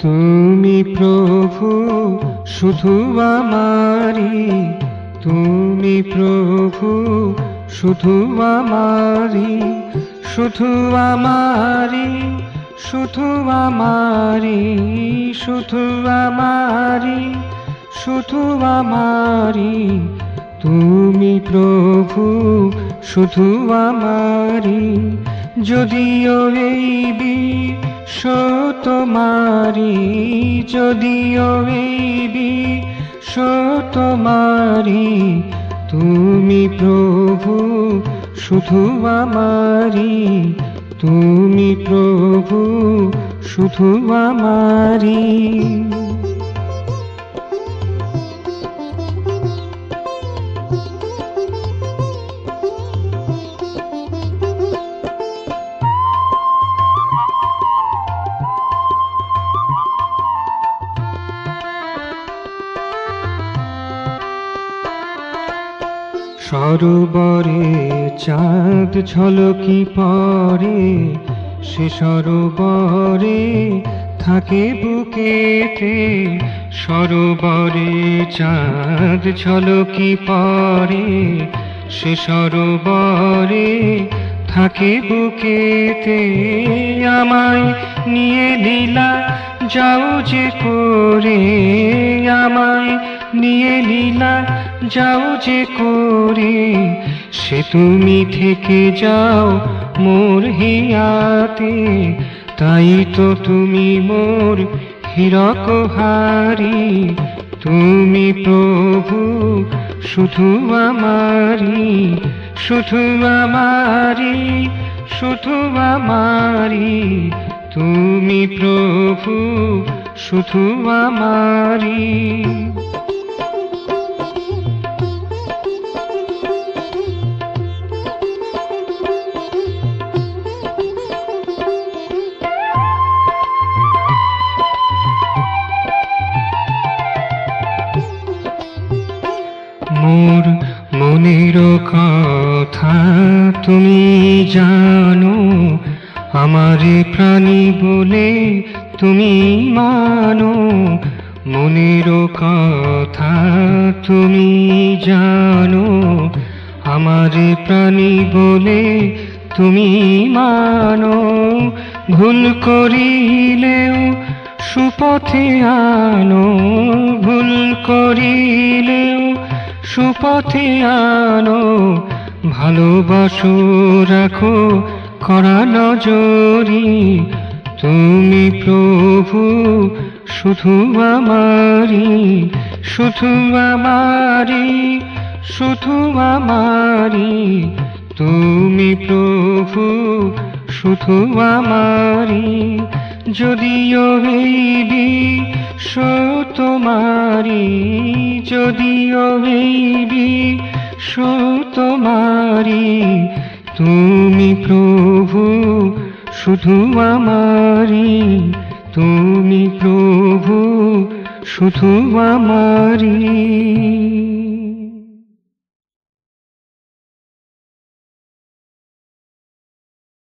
তুমি প্রভু শুধু আমারি, তুমি প্রভু শুধু আমারি, শুধু আমারি, শুধু আমারি, শুধু আমারি, শুধু আমারি। তুমি প্রভু শুধু আমারি, যদিও এই বিশ্ব তোমারি, যদিও এই বিশ্ব তোমারি। তুমি প্রভু শুধু আমারি, তুমি প্রভু শুধু আমারি। সরোবরে চাঁদ ঝলকি পড়ে, সে সরোবরে থাকে বুকেতে। সরোবরে চাঁদ ঝলকি পড়ে, সে সরোবরে থাকে বুকেতে। আমায় নিয়ে লীলা যাও যে করে, আমায় নিয়ে লীলা যাও যে করে। সে তুমি থেকে যাও মোর হিয়াতে, তাই তো তুমি মোর হীরক হারি। তুমি প্রভু শুধু আমারি, শুধু আমারি, শুধু আমারি। তুমি প্রভু শুধু আমারি। মোর মনের কথা তুমি জানো, আমারে প্রাণী বলে তুমি মানো। মনের কথা তুমি জানো, আমারে প্রাণী বলে তুমি মানো। ভুল করিলেও সুপথে আনো, ভুল করিলেও সুপথে আনো। ভালোবাসো রাখো কড়া নজরি, তুমি প্রভু শুধু আমারি, শুধু আমারি, শুধু আমারি। তুমি প্রভু শুধু আমারি, যদিও এই বিশ্ব তোমারি, যদিও এই বিশ্ব তোমারি। তুমি প্রভু শুধু আমারি, তুমি প্রভু শুধু আমারি।